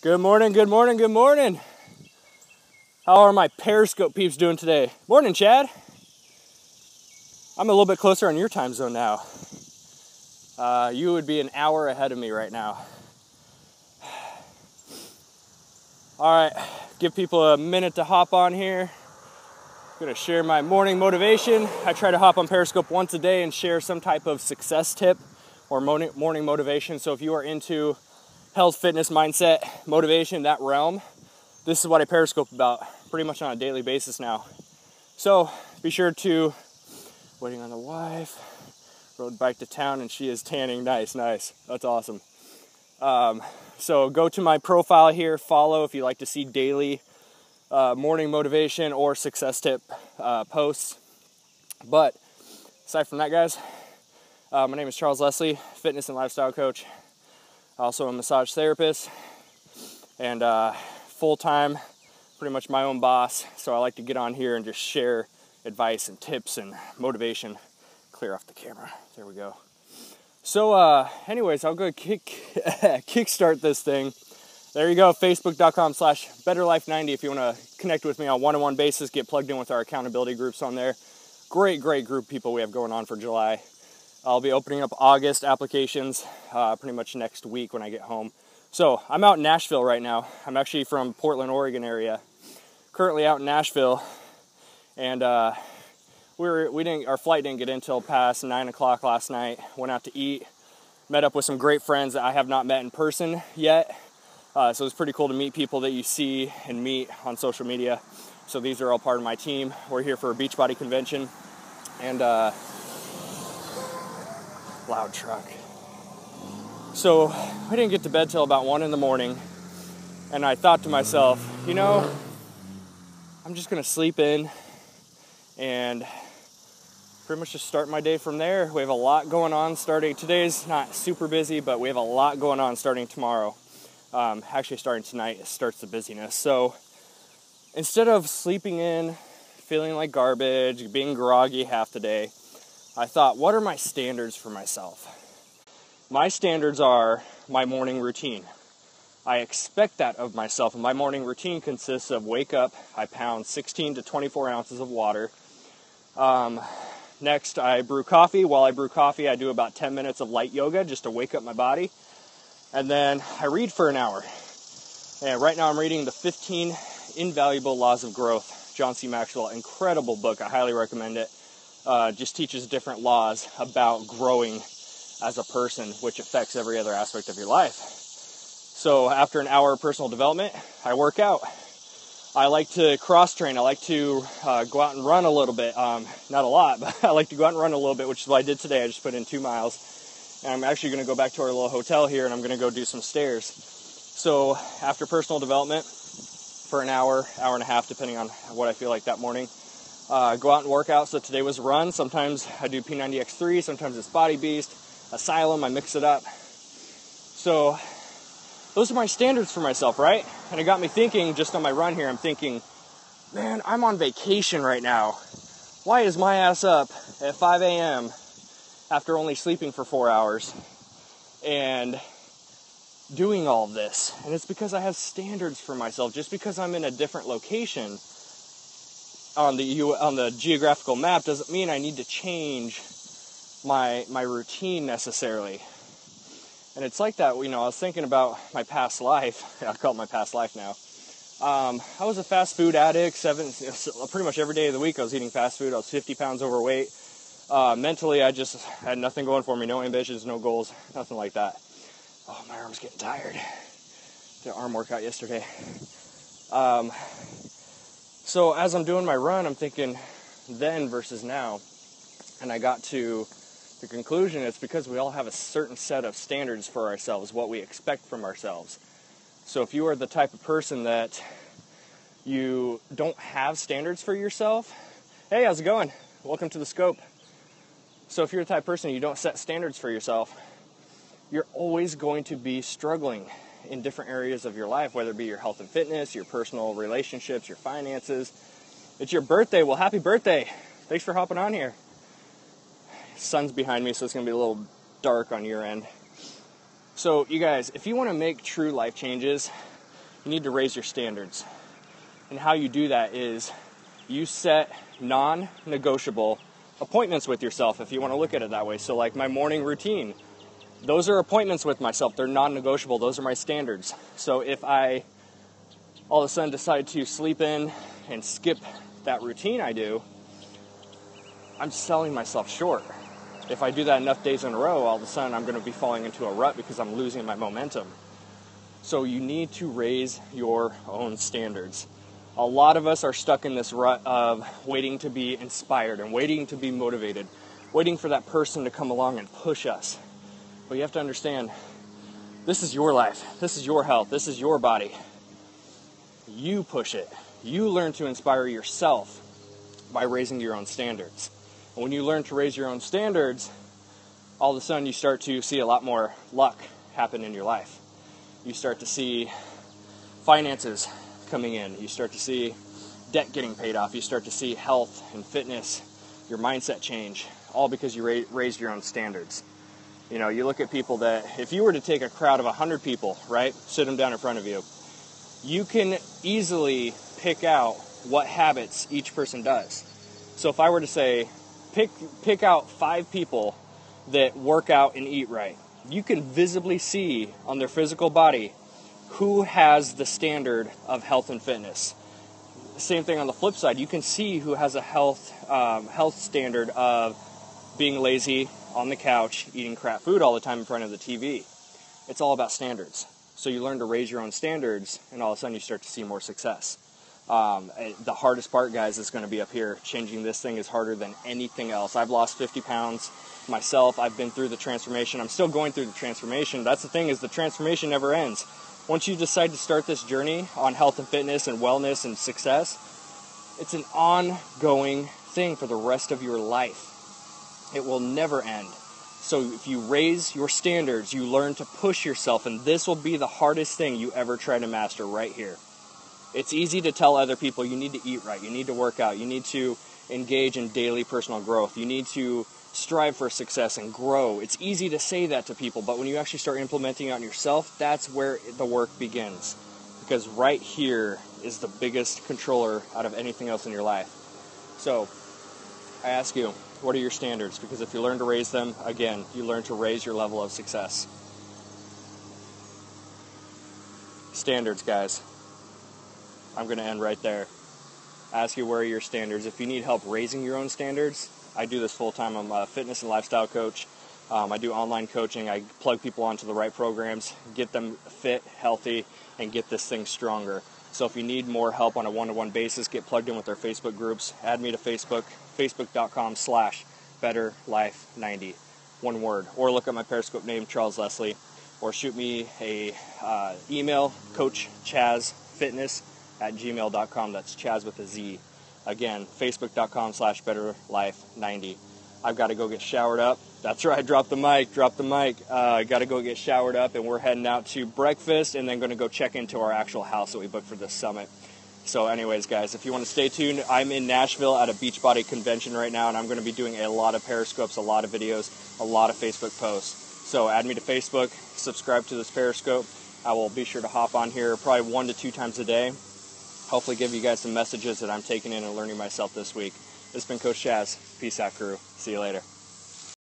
Good morning, good morning, good morning. How are my Periscope peeps doing today? Morning, Chad. I'm a little bit closer on your time zone now. You would be an hour ahead of me right now. All right, give people a minute to hop on here. I'm gonna share my morning motivation. I try to hop on Periscope once a day and share some type of success tip or morning motivation. So if you are into health, fitness, mindset, motivation, that realm, this is what I Periscope about pretty much on a daily basis now. So be sure to, waiting on the wife, rode bike to town and she is tanning. Nice. That's awesome. So go to my profile here, follow if you like to see daily morning motivation or success tip posts. But aside from that, guys, my name is Charles Leslie, fitness and lifestyle coach. Also a massage therapist and full-time, pretty much my own boss. So I like to get on here and just share advice and tips and motivation. Clear off the camera. There we go. So anyways, I'll go kickstart this thing. There you go, facebook.com/betterlife90 if you want to connect with me on one-on-one basis, get plugged in with our accountability groups on there. Great group of people we have going on for July. I'll be opening up August applications pretty much next week when I get home. So I'm out in Nashville right now. I'm actually from Portland, Oregon area. Currently out in Nashville, and our flight didn't get in until past 9 o'clock last night. Went out to eat, met up with some great friends that I have not met in person yet. So it's pretty cool to meet people that you see and meet on social media. So these are all part of my team. We're here for a Beachbody convention, and loud truck. So I didn't get to bed till about 1 in the morning, and I thought to myself, you know, I'm just gonna sleep in and pretty much just start my day from there. We have a lot going on starting. Today's not super busy, but we have a lot going on starting tomorrow. Actually starting tonight, it starts the busyness. So instead of sleeping in, feeling like garbage, being groggy half the day, I thought, what are my standards for myself? My standards are my morning routine. I expect that of myself, and my morning routine consists of wake up, I pound 16 to 24 ounces of water. Next, I brew coffee. While I brew coffee, I do about 10 minutes of light yoga just to wake up my body. And then I read for an hour. And right now I'm reading the 15 Invaluable Laws of Growth, John C. Maxwell. Incredible book. I highly recommend it. Just teaches different laws about growing as a person, which affects every other aspect of your life. So after an hour of personal development, I work out. I like to cross-train. I like to go out and run a little bit. Not a lot, but I like to go out and run a little bit, which is what I did today. I just put in 2 miles. And I'm actually going to go back to our little hotel here, and I'm going to go do some stairs. So after personal development, for an hour and a half, depending on what I feel like that morning, go out and work out. So today was a run. Sometimes I do P90X3, sometimes it's Body Beast, Asylum, I mix it up. So those are my standards for myself, right? And it got me thinking, just on my run here, I'm thinking, man, I'm on vacation right now. Why is my ass up at 5 a.m. after only sleeping for 4 hours and doing all this? And it's because I have standards for myself. Just because I'm in a different location on the geographical map doesn't mean I need to change my routine necessarily. And it's like that, you know, I was thinking about my past life. I call it my past life now. I was a fast food addict. Pretty much every day of the week I was eating fast food. I was 50 pounds overweight. Mentally, I just had nothing going for me. No ambitions, no goals, nothing like that. Oh, my arm's getting tired. Did an arm workout yesterday. So as I'm doing my run, I'm thinking then versus now. And I got to the conclusion it's because we all have a certain set of standards for ourselves, what we expect from ourselves. So if you are the type of person that you don't have standards for yourself, hey, how's it going? Welcome to the scope. So if you're the type of person you don't set standards for yourself, you're always going to be struggling in different areas of your life, whether it be your health and fitness, your personal relationships, your finances. It's your birthday. Well, happy birthday. Thanks for hopping on here. Sun's behind me, so it's going to be a little dark on your end. So, you guys, if you want to make true life changes, You need to raise your standards. And how you do that is you set non-negotiable appointments with yourself, if you want to look at it that way. So like my morning routine, those are appointments with myself. They're non-negotiable. Those are my standards. So if I all of a sudden decide to sleep in and skip that routine I do, I'm selling myself short. If I do that enough days in a row, all of a sudden I'm going to be falling into a rut because I'm losing my momentum. So you need to raise your own standards. A lot of us are stuck in this rut of waiting to be inspired and waiting to be motivated, waiting for that person to come along and push us. But you have to understand, this is your life, this is your health, this is your body. You push it. You learn to inspire yourself by raising your own standards. And when you learn to raise your own standards, all of a sudden you start to see a lot more luck happen in your life. You start to see finances coming in. You start to see debt getting paid off. You start to see health and fitness, your mindset change, all because you raised your own standards. You know, you look at people that, if you were to take a crowd of 100 people, right, sit them down in front of you, you can easily pick out what habits each person does. So if I were to say, pick out 5 people that work out and eat right, you can visibly see on their physical body who has the standard of health and fitness. Same thing on the flip side, you can see who has a health standard of being lazy on the couch, eating crap food all the time in front of the TV. It's all about standards. So you learn to raise your own standards, and all of a sudden you start to see more success. The hardest part, guys, is going to be up here. Changing this thing is harder than anything else. I've lost 50 pounds myself. I've been through the transformation. I'm still going through the transformation. That's the thing, is the transformation never ends. Once you decide to start this journey on health and fitness and wellness and success, it's an ongoing thing for the rest of your life. It will never end. So if you raise your standards, you learn to push yourself, and this will be the hardest thing you ever try to master right here. It's easy to tell other people you need to eat right, you need to work out, you need to engage in daily personal growth, you need to strive for success and grow. It's easy to say that to people, but when you actually start implementing it on yourself, that's where the work begins. Because right here is the biggest controller out of anything else in your life. So I ask you, what are your standards? Because if you learn to raise them, again, you learn to raise your level of success. Standards, guys. I'm going to end right there. I ask you, where are your standards? If you need help raising your own standards, I do this full-time. I'm a fitness and lifestyle coach. I do online coaching. I plug people onto the right programs, get them fit, healthy, and get this thing stronger. So if you need more help on a one-to-one basis, get plugged in with our Facebook groups. Add me to Facebook, facebook.com/betterlife90, one word. Or look at my Periscope name, Charles Leslie. Or shoot me a email, coachchazfitness@gmail.com. That's Chaz with a Z. Again, facebook.com/betterlife90. I've got to go get showered up. That's right, drop the mic. I got to go get showered up, and we're heading out to breakfast and then going to go check into our actual house that we booked for this summit. So anyways, guys, if you want to stay tuned, I'm in Nashville at a Beachbody convention right now, and I'm going to be doing a lot of Periscopes, a lot of videos, a lot of Facebook posts. So add me to Facebook, subscribe to this Periscope. I will be sure to hop on here probably 1 to 2 times a day. Hopefully give you guys some messages that I'm taking in and learning myself this week. This has been Coach Chaz. Peace out, crew. See you later.